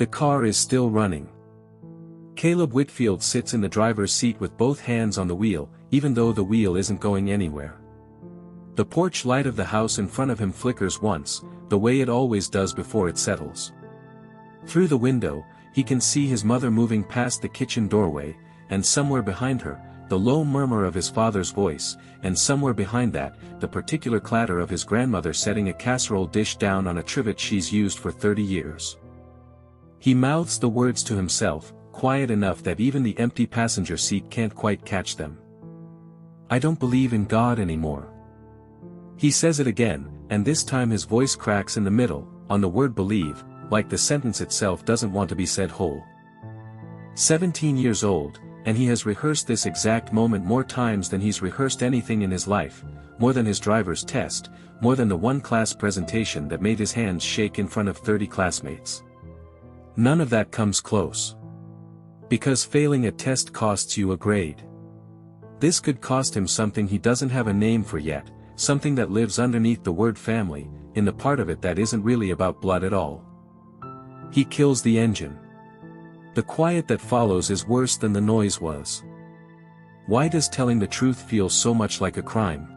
The car is still running. Caleb Whitfield sits in the driver's seat with both hands on the wheel, even though the wheel isn't going anywhere. The porch light of the house in front of him flickers once, the way it always does before it settles. Through the window, he can see his mother moving past the kitchen doorway, and somewhere behind her, the low murmur of his father's voice, and somewhere behind that, the particular clatter of his grandmother setting a casserole dish down on a trivet she's used for 30 years. He mouths the words to himself, quiet enough that even the empty passenger seat can't quite catch them. "I don't believe in God anymore." He says it again, and this time his voice cracks in the middle, on the word believe, like the sentence itself doesn't want to be said whole. 17 years old, and he has rehearsed this exact moment more times than he's rehearsed anything in his life, more than his driver's test, more than the one class presentation that made his hands shake in front of 30 classmates. None of that comes close. Because failing a test costs you a grade. This could cost him something he doesn't have a name for yet, something that lives underneath the word family, in the part of it that isn't really about blood at all. He kills the engine. The quiet that follows is worse than the noise was. Why does telling the truth feel so much like a crime?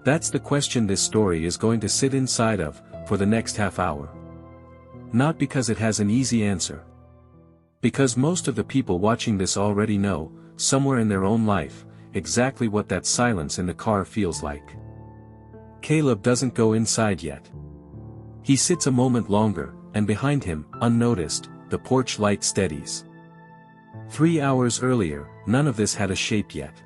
That's the question this story is going to sit inside of, for the next half hour. Not because it has an easy answer. Because most of the people watching this already know, somewhere in their own life, exactly what that silence in the car feels like. Caleb doesn't go inside yet. He sits a moment longer, and behind him, unnoticed, the porch light steadies. 3 hours earlier, none of this had a shape yet.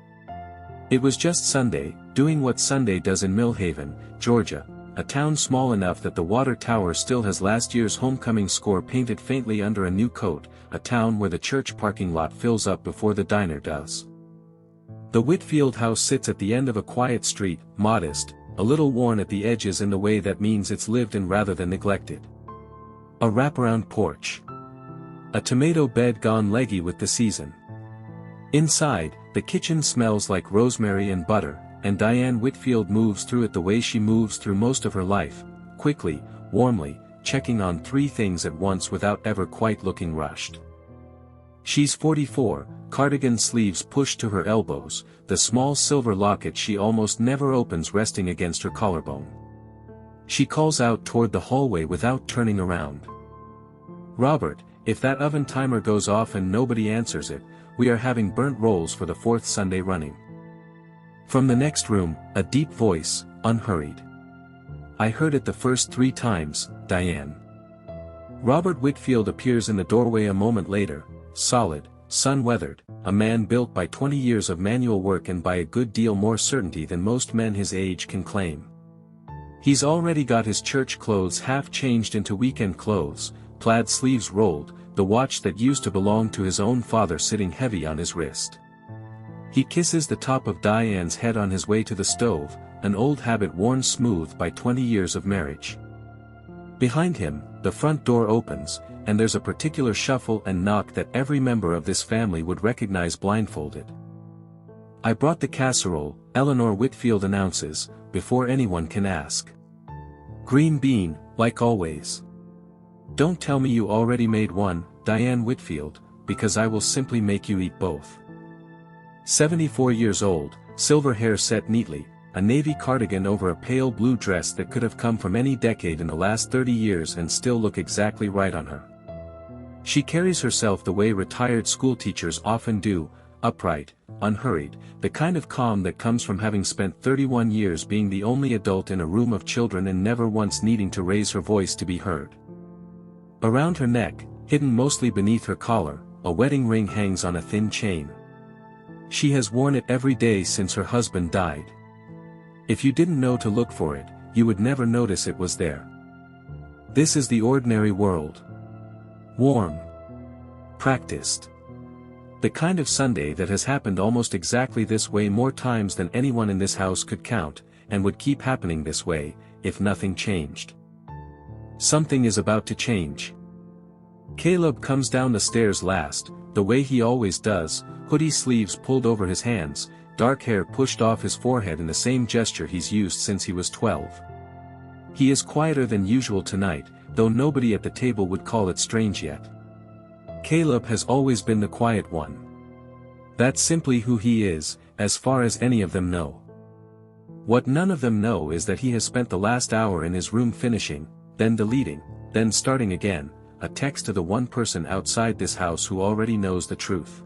It was just Sunday, doing what Sunday does in Millhaven, Georgia, a town small enough that the water tower still has last year's homecoming score painted faintly under a new coat, a town where the church parking lot fills up before the diner does. The Whitfield house sits at the end of a quiet street, modest, a little worn at the edges in the way that means it's lived in rather than neglected. A wraparound porch. A tomato bed gone leggy with the season. Inside, the kitchen smells like rosemary and butter, and Diane Whitfield moves through it the way she moves through most of her life, quickly, warmly, checking on 3 things at once without ever quite looking rushed. She's 44, cardigan sleeves pushed to her elbows, the small silver locket she almost never opens resting against her collarbone. She calls out toward the hallway without turning around. "Robert, if that oven timer goes off and nobody answers it, we are having burnt rolls for the 4th Sunday running." From the next room, a deep voice, unhurried. "I heard it the first 3 times, Diane." Robert Whitfield appears in the doorway a moment later, solid, sun-weathered, a man built by 20 years of manual work and by a good deal more certainty than most men his age can claim. He's already got his church clothes half changed into weekend clothes, plaid sleeves rolled, the watch that used to belong to his own father sitting heavy on his wrist. He kisses the top of Diane's head on his way to the stove, an old habit worn smooth by 20 years of marriage. Behind him, the front door opens, and there's a particular shuffle and knock that every member of this family would recognize blindfolded. "I brought the casserole," Eleanor Whitfield announces, before anyone can ask. "Green bean, like always." "Don't tell me you already made one, Diane Whitfield, because I will simply make you eat both." 74 years old, silver hair set neatly, a navy cardigan over a pale blue dress that could have come from any decade in the last 30 years and still look exactly right on her. She carries herself the way retired schoolteachers often do, upright, unhurried, the kind of calm that comes from having spent 31 years being the only adult in a room of children and never once needing to raise her voice to be heard. Around her neck, hidden mostly beneath her collar, a wedding ring hangs on a thin chain. She has worn it every day since her husband died. If you didn't know to look for it, you would never notice it was there. This is the ordinary world. Warm. Practiced. The kind of Sunday that has happened almost exactly this way more times than anyone in this house could count, and would keep happening this way, if nothing changed. Something is about to change. Caleb comes down the stairs last, the way he always does, hoodie sleeves pulled over his hands, dark hair pushed off his forehead in the same gesture he's used since he was 12. He is quieter than usual tonight, though nobody at the table would call it strange yet. Caleb has always been the quiet one. That's simply who he is, as far as any of them know. What none of them know is that he has spent the last hour in his room finishing, then deleting, then starting again, a text to the one person outside this house who already knows the truth.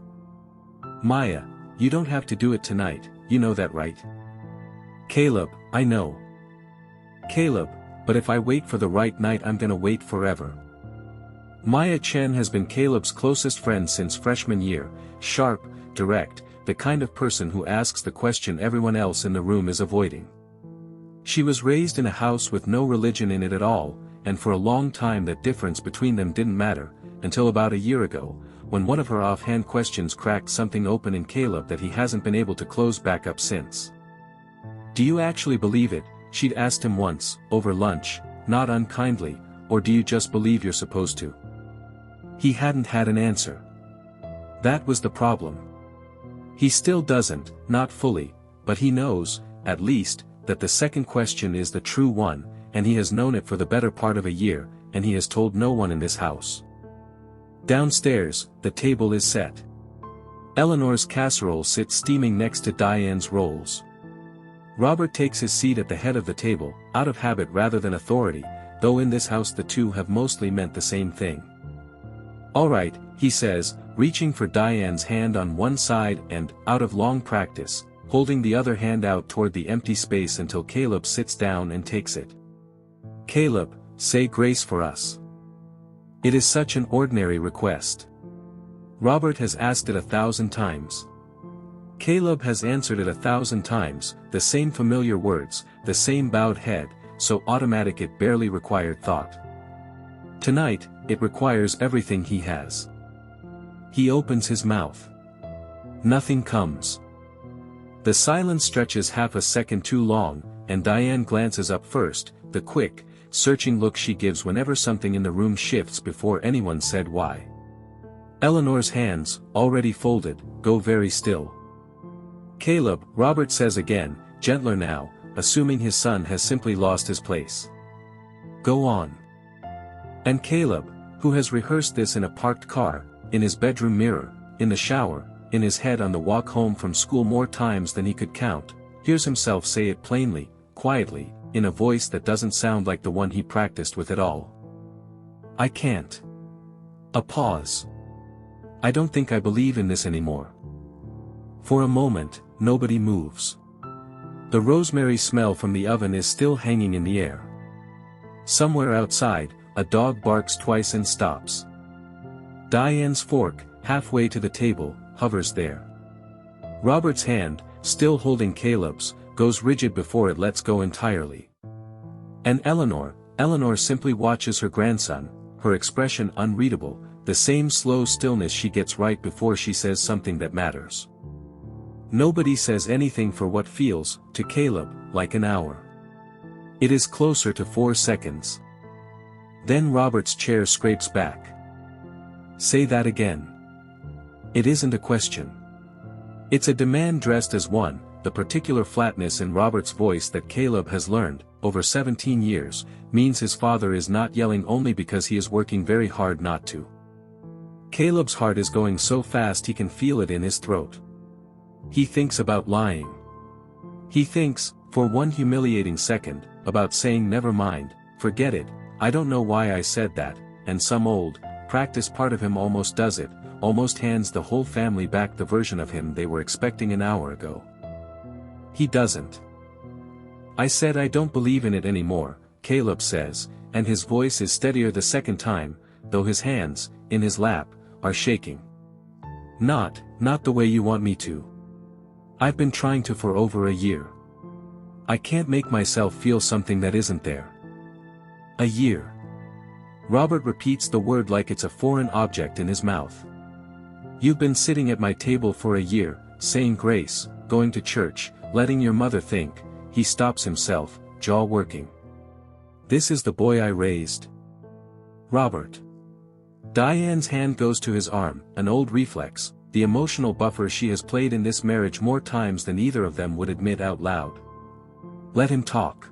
Maya, you don't have to do it tonight, you know that, right? Caleb, I know. Caleb, but if I wait for the right night I'm gonna wait forever. Maya Chen has been Caleb's closest friend since freshman year, sharp, direct, the kind of person who asks the question everyone else in the room is avoiding. She was raised in a house with no religion in it at all, and for a long time that difference between them didn't matter, until about a year ago, when one of her offhand questions cracked something open in Caleb that he hasn't been able to close back up since. Do you actually believe it? She'd asked him once, over lunch, not unkindly, or do you just believe you're supposed to? He hadn't had an answer. That was the problem. He still doesn't, not fully, but he knows, at least, that the second question is the true one, and he has known it for the better part of a year, and he has told no one in this house. Downstairs, the table is set. Eleanor's casserole sits steaming next to Diane's rolls. Robert takes his seat at the head of the table, out of habit rather than authority, though in this house the two have mostly meant the same thing. All right, he says, reaching for Diane's hand on one side and, out of long practice, holding the other hand out toward the empty space until Caleb sits down and takes it. Caleb, say grace for us. It is such an ordinary request. Robert has asked it 1,000 times. Caleb has answered it 1,000 times, the same familiar words, the same bowed head, so automatic it barely required thought. Tonight, it requires everything he has. He opens his mouth. Nothing comes. The silence stretches half a second too long, and Diane glances up first, the quick, searching look she gives whenever something in the room shifts before anyone said why. Eleanor's hands, already folded, go very still. Caleb, Robert says again, gentler now, assuming his son has simply lost his place. Go on. And Caleb, who has rehearsed this in a parked car, in his bedroom mirror, in the shower, in his head on the walk home from school more times than he could count, hears himself say it plainly, quietly, in a voice that doesn't sound like the one he practiced with at all. I can't. A pause. I don't think I believe in this anymore. For a moment, nobody moves. The rosemary smell from the oven is still hanging in the air. Somewhere outside, a dog barks twice and stops. Diane's fork, halfway to the table, hovers there. Robert's hand, still holding Caleb's, goes rigid before it lets go entirely. And Eleanor simply watches her grandson, her expression unreadable, the same slow stillness she gets right before she says something that matters. Nobody says anything for what feels, to Caleb, like an hour. It is closer to 4 seconds. Then Robert's chair scrapes back. Say that again. It isn't a question. It's a demand dressed as one, the particular flatness in Robert's voice that Caleb has learned, over 17 years, means his father is not yelling only because he is working very hard not to. Caleb's heart is going so fast he can feel it in his throat. He thinks about lying. He thinks, for one humiliating second, about saying never mind, forget it, I don't know why I said that, and some old, practiced part of him almost does it, almost hands the whole family back the version of him they were expecting an hour ago. He doesn't. I said I don't believe in it anymore, Caleb says, and his voice is steadier the second time, though his hands, in his lap, are shaking. Not the way you want me to. I've been trying to for over a year. I can't make myself feel something that isn't there. A year. Robert repeats the word like it's a foreign object in his mouth. You've been sitting at my table for a year, saying grace, going to church, letting your mother think. He stops himself, jaw working. This is the boy I raised. Robert. Diane's hand goes to his arm, an old reflex, the emotional buffer she has played in this marriage more times than either of them would admit out loud. Let him talk.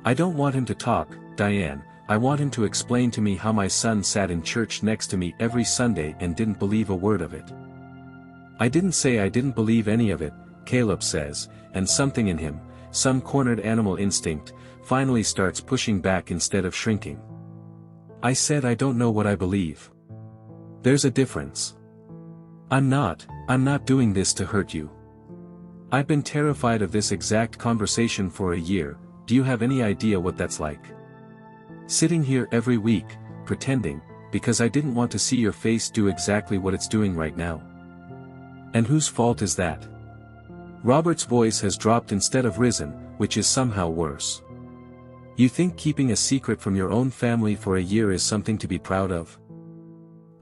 I don't want him to talk, Diane, I want him to explain to me how my son sat in church next to me every Sunday and didn't believe a word of it. I didn't say I didn't believe any of it, Caleb says, and something in him, some cornered animal instinct, finally starts pushing back instead of shrinking. I said I don't know what I believe. There's a difference. I'm not doing this to hurt you. I've been terrified of this exact conversation for a year. Do you have any idea what that's like? Sitting here every week, pretending, because I didn't want to see your face do exactly what it's doing right now. And whose fault is that? Robert's voice has dropped instead of risen, which is somehow worse. You think keeping a secret from your own family for a year is something to be proud of?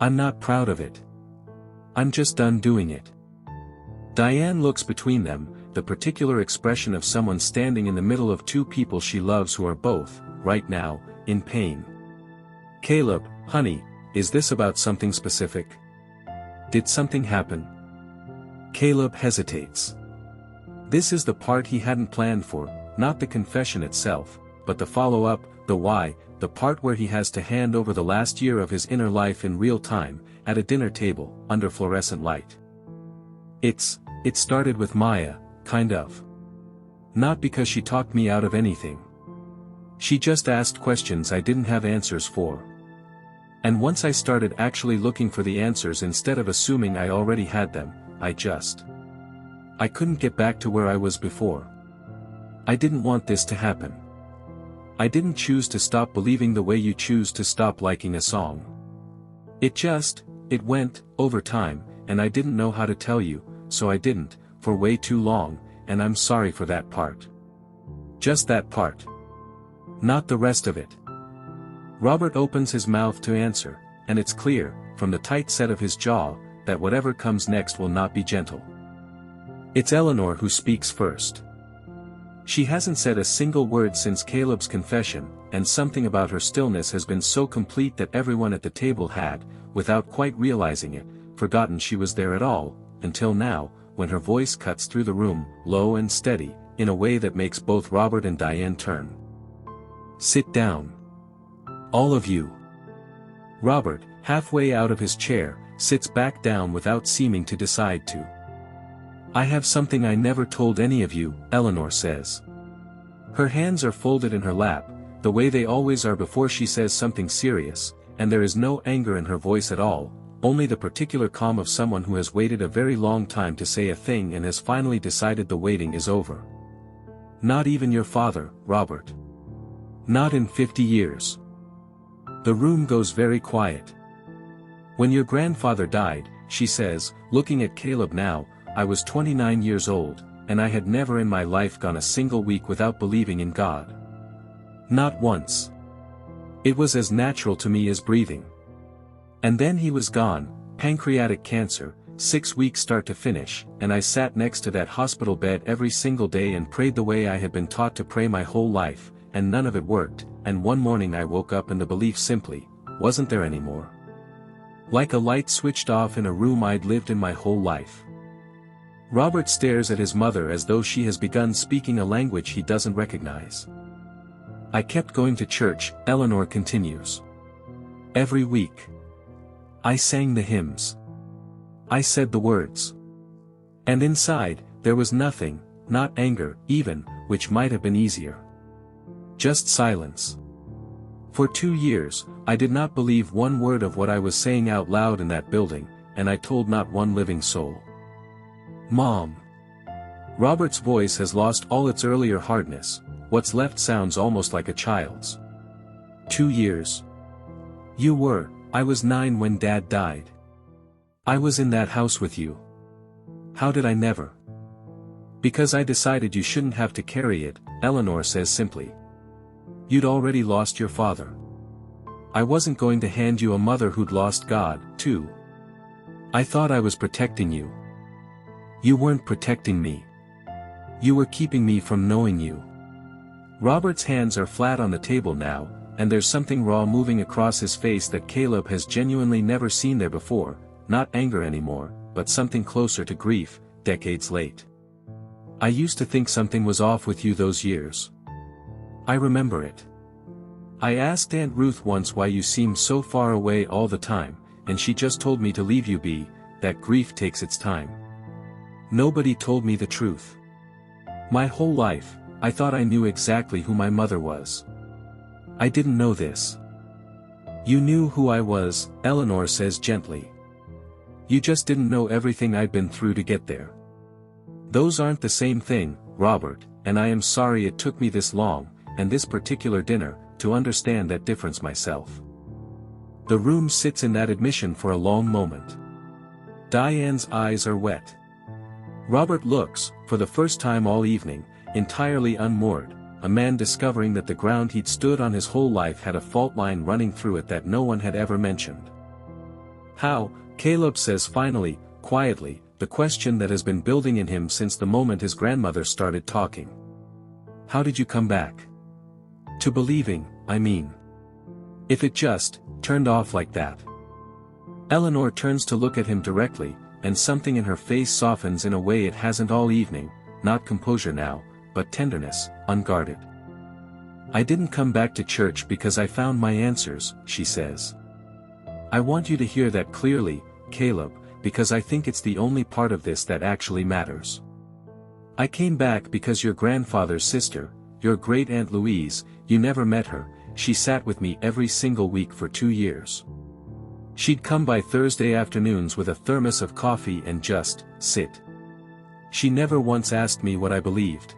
I'm not proud of it. I'm just done doing it. Diane looks between them, the particular expression of someone standing in the middle of two people she loves who are both, right now, in pain. Caleb, honey, is this about something specific? Did something happen? Caleb hesitates. This is the part he hadn't planned for, not the confession itself, but the follow-up, the why, the part where he has to hand over the last year of his inner life in real time, at a dinner table, under fluorescent light. It started with Maya, kind of. Not because she talked me out of anything. She just asked questions I didn't have answers for. And once I started actually looking for the answers instead of assuming I already had them, I couldn't get back to where I was before. I didn't want this to happen. I didn't choose to stop believing the way you choose to stop liking a song. It went, over time, and I didn't know how to tell you, so I didn't, for way too long, and I'm sorry for that part. Just that part. Not the rest of it. Robert opens his mouth to answer, and it's clear, from the tight set of his jaw, that whatever comes next will not be gentle. It's Eleanor who speaks first. She hasn't said a single word since Caleb's confession, and something about her stillness has been so complete that everyone at the table had, without quite realizing it, forgotten she was there at all, until now, when her voice cuts through the room, low and steady, in a way that makes both Robert and Diane turn. Sit down. All of you. Robert, halfway out of his chair, sits back down without seeming to decide to. I have something I never told any of you, Eleanor says. Her hands are folded in her lap, the way they always are before she says something serious, and there is no anger in her voice at all, only the particular calm of someone who has waited a very long time to say a thing and has finally decided the waiting is over. Not even your father, Robert. Not in 50 years. The room goes very quiet. When your grandfather died, she says, looking at Caleb now, I was 29 years old, and I had never in my life gone a single week without believing in God. Not once. It was as natural to me as breathing. And then he was gone, pancreatic cancer, 6 weeks start to finish, and I sat next to that hospital bed every single day and prayed the way I had been taught to pray my whole life, and none of it worked, and one morning I woke up and the belief simply wasn't there anymore. Like a light switched off in a room I'd lived in my whole life. Robert stares at his mother as though she has begun speaking a language he doesn't recognize. I kept going to church, Eleanor continues. Every week. I sang the hymns. I said the words. And inside, there was nothing, not anger, even, which might have been easier. Just silence. For 2 years, I did not believe one word of what I was saying out loud in that building, and I told not one living soul. Mom. Robert's voice has lost all its earlier hardness, what's left sounds almost like a child's. 2 years. I was 9 when Dad died. I was in that house with you. How did I never? Because I decided you shouldn't have to carry it, Eleanor says simply. You'd already lost your father. I wasn't going to hand you a mother who'd lost God, too. I thought I was protecting you. You weren't protecting me. You were keeping me from knowing you. Robert's hands are flat on the table now, and there's something raw moving across his face that Caleb has genuinely never seen there before, not anger anymore, but something closer to grief, decades late. I used to think something was off with you those years. I remember it. I asked Aunt Ruth once why you seem so far away all the time, and she just told me to leave you be, that grief takes its time. Nobody told me the truth. My whole life, I thought I knew exactly who my mother was. I didn't know this. You knew who I was, Eleanor says gently. You just didn't know everything I'd been through to get there. Those aren't the same thing, Robert, and I am sorry it took me this long, and this particular dinner, to understand that difference myself. The room sits in that admission for a long moment. Diane's eyes are wet. Robert looks, for the first time all evening, entirely unmoored, a man discovering that the ground he'd stood on his whole life had a fault line running through it that no one had ever mentioned. How, Caleb says finally, quietly, the question that has been building in him since the moment his grandmother started talking. How did you come back? To believing, I mean. If it just turned off like that. Eleanor turns to look at him directly, and something in her face softens in a way it hasn't all evening, not composure now, but tenderness, unguarded. I didn't come back to church because I found my answers, she says. I want you to hear that clearly, Caleb, because I think it's the only part of this that actually matters. I came back because your grandfather's sister, your great-aunt Louise, you never met her, she sat with me every single week for 2 years. She'd come by Thursday afternoons with a thermos of coffee and just sit. She never once asked me what I believed.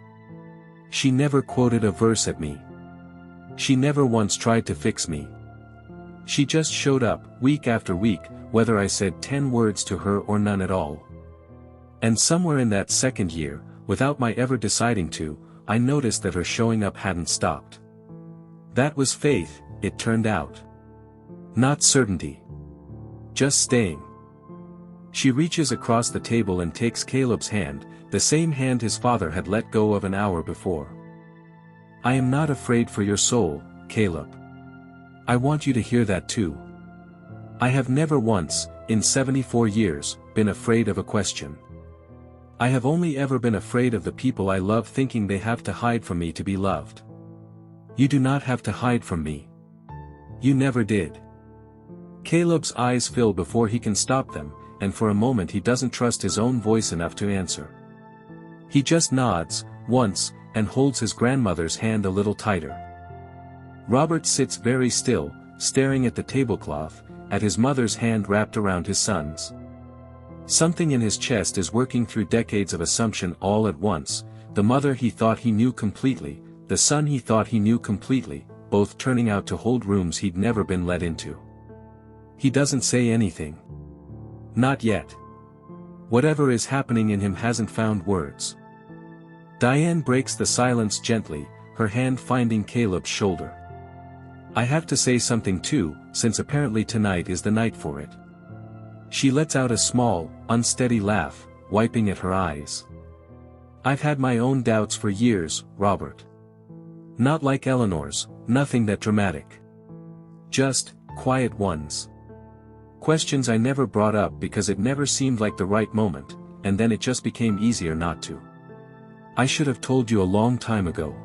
She never quoted a verse at me. She never once tried to fix me. She just showed up, week after week, whether I said 10 words to her or none at all. And somewhere in that second year, without my ever deciding to, I noticed that her showing up hadn't stopped. That was faith, it turned out. Not certainty. Just staying. She reaches across the table and takes Caleb's hand, the same hand his father had let go of an hour before. I am not afraid for your soul, Caleb. I want you to hear that too. I have never once, in 74 years, been afraid of a question. I have only ever been afraid of the people I love thinking they have to hide from me to be loved. You do not have to hide from me. You never did. Caleb's eyes fill before he can stop them, and for a moment he doesn't trust his own voice enough to answer. He just nods, once, and holds his grandmother's hand a little tighter. Robert sits very still, staring at the tablecloth, at his mother's hand wrapped around his son's. Something in his chest is working through decades of assumption all at once, the mother he thought he knew completely, the son he thought he knew completely, both turning out to hold rooms he'd never been let into. He doesn't say anything. Not yet. Whatever is happening in him hasn't found words. Diane breaks the silence gently, her hand finding Caleb's shoulder. I have to say something too, since apparently tonight is the night for it. She lets out a small, unsteady laugh, wiping at her eyes. I've had my own doubts for years, Robert. Not like Eleanor's, nothing that dramatic. Just quiet ones. Questions I never brought up because it never seemed like the right moment, and then it just became easier not to. I should have told you a long time ago.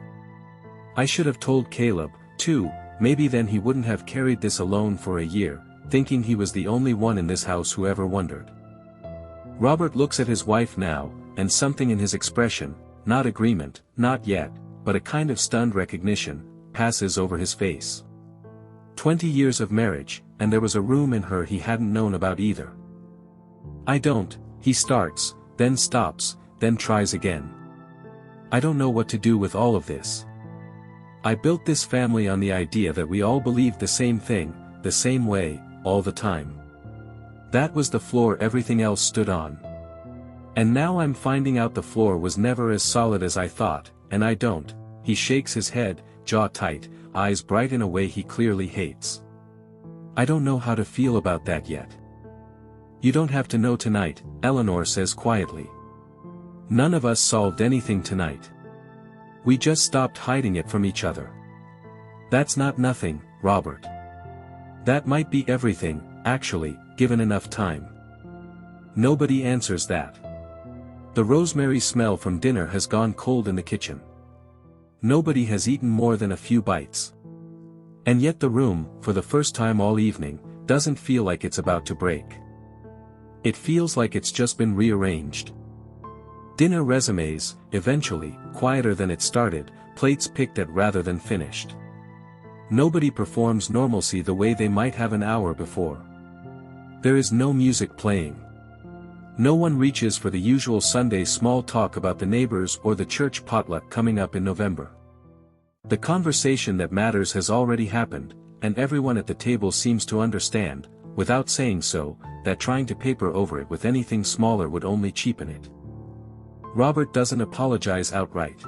I should have told Caleb, too, maybe then he wouldn't have carried this alone for a year, thinking he was the only one in this house who ever wondered. Robert looks at his wife now, and something in his expression, not agreement, not yet, but a kind of stunned recognition, passes over his face. 20 years of marriage, and there was a room in her he hadn't known about either. I don't, he starts, then stops, then tries again. I don't know what to do with all of this. I built this family on the idea that we all believed the same thing, the same way, all the time. That was the floor everything else stood on. And now I'm finding out the floor was never as solid as I thought, and I don't. He shakes his head, jaw tight, eyes bright in a way he clearly hates. I don't know how to feel about that yet. You don't have to know tonight, Eleanor says quietly. None of us solved anything tonight. We just stopped hiding it from each other. That's not nothing, Robert. That might be everything, actually, given enough time. Nobody answers that. The rosemary smell from dinner has gone cold in the kitchen. Nobody has eaten more than a few bites. And yet the room, for the first time all evening, doesn't feel like it's about to break. It feels like it's just been rearranged. Dinner resumes, eventually, quieter than it started, plates picked at rather than finished. Nobody performs normalcy the way they might have an hour before. There is no music playing. No one reaches for the usual Sunday small talk about the neighbors or the church potluck coming up in November. The conversation that matters has already happened, and everyone at the table seems to understand, without saying so, that trying to paper over it with anything smaller would only cheapen it. Robert doesn't apologize outright.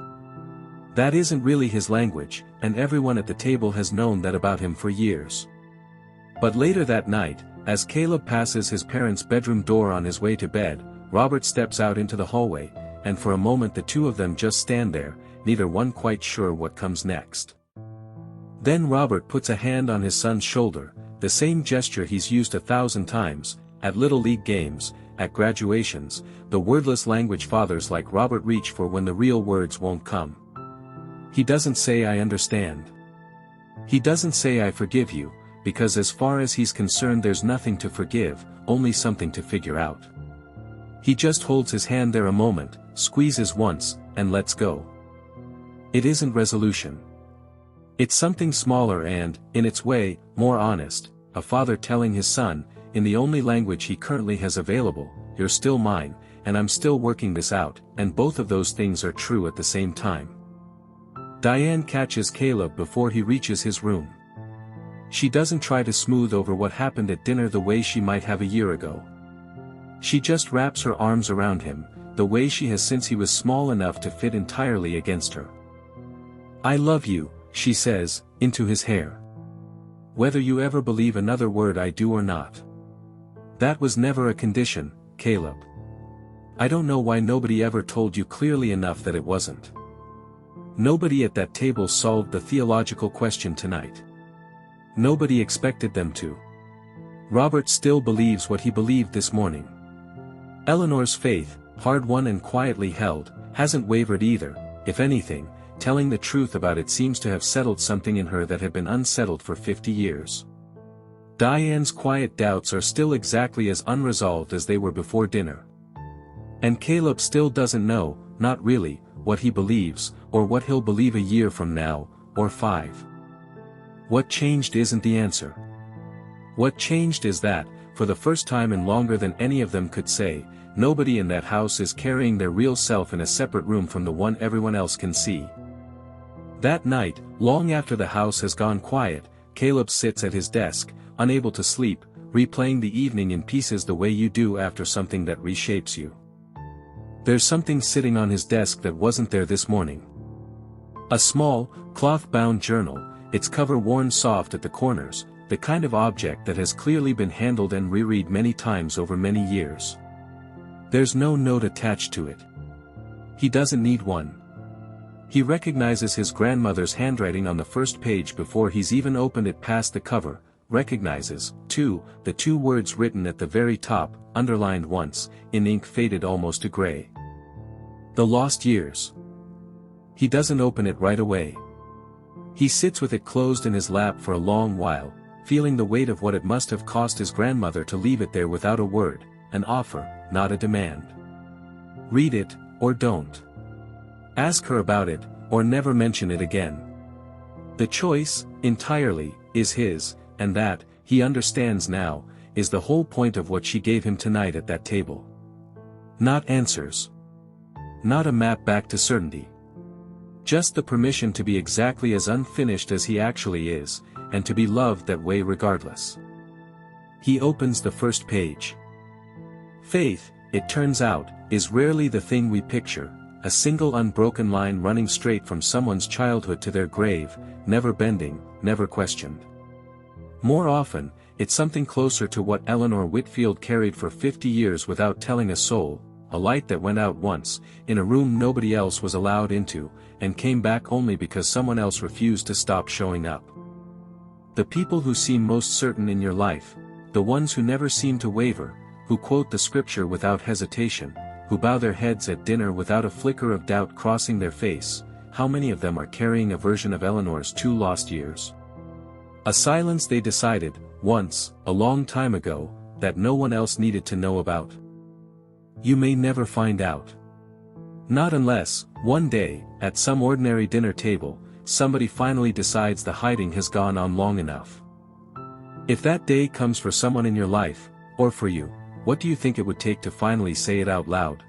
That isn't really his language, and everyone at the table has known that about him for years. But later that night, as Caleb passes his parents' bedroom door on his way to bed, Robert steps out into the hallway, and for a moment the two of them just stand there, neither one quite sure what comes next. Then Robert puts a hand on his son's shoulder, the same gesture he's used 1,000 times, at Little League games, at graduations, the wordless language fathers like Robert reach for when the real words won't come. He doesn't say "I understand." He doesn't say "I forgive you," because as far as he's concerned there's nothing to forgive, only something to figure out. He just holds his hand there a moment, squeezes once, and lets go. It isn't resolution. It's something smaller and, in its way, more honest, a father telling his son, in the only language he currently has available, "You're still mine, and I'm still working this out," and both of those things are true at the same time. Diane catches Caleb before he reaches his room. She doesn't try to smooth over what happened at dinner the way she might have a year ago. She just wraps her arms around him, the way she has since he was small enough to fit entirely against her. "I love you," she says, into his hair. "Whether you ever believe another word I do or not. That was never a condition, Caleb. I don't know why nobody ever told you clearly enough that it wasn't." Nobody at that table solved the theological question tonight. Nobody expected them to. Robert still believes what he believed this morning. Eleanor's faith, hard-won and quietly held, hasn't wavered either. If anything, telling the truth about it seems to have settled something in her that had been unsettled for 50 years. Diane's quiet doubts are still exactly as unresolved as they were before dinner. And Caleb still doesn't know, not really, what he believes, or what he'll believe a year from now, or 5. What changed isn't the answer. What changed is that, for the first time in longer than any of them could say, nobody in that house is carrying their real self in a separate room from the one everyone else can see. That night, long after the house has gone quiet, Caleb sits at his desk, unable to sleep, replaying the evening in pieces the way you do after something that reshapes you. There's something sitting on his desk that wasn't there this morning. A small, cloth-bound journal, its cover worn soft at the corners, the kind of object that has clearly been handled and reread many times over many years. There's no note attached to it. He doesn't need one. He recognizes his grandmother's handwriting on the first page before he's even opened it past the cover, recognizes, too, the 2 words written at the very top, underlined once, in ink faded almost to gray. The lost years. He doesn't open it right away. He sits with it closed in his lap for a long while, feeling the weight of what it must have cost his grandmother to leave it there without a word, an offer, not a demand. Read it, or don't. Ask her about it, or never mention it again. The choice, entirely, is his, and that, he understands now, is the whole point of what she gave him tonight at that table. Not answers. Not a map back to certainty. Just the permission to be exactly as unfinished as he actually is, and to be loved that way regardless. He opens the first page. Faith, it turns out, is rarely the thing we picture, a single unbroken line running straight from someone's childhood to their grave, never bending, never questioned. More often, it's something closer to what Eleanor Whitfield carried for 50 years without telling a soul, a light that went out once, in a room nobody else was allowed into, and came back only because someone else refused to stop showing up. The people who seem most certain in your life, the ones who never seem to waver, who quote the scripture without hesitation, who bow their heads at dinner without a flicker of doubt crossing their face, how many of them are carrying a version of Eleanor's 2 lost years? A silence they decided, once, a long time ago, that no one else needed to know about. You may never find out. Not unless, one day, at some ordinary dinner table, somebody finally decides the hiding has gone on long enough. If that day comes for someone in your life, or for you, what do you think it would take to finally say it out loud?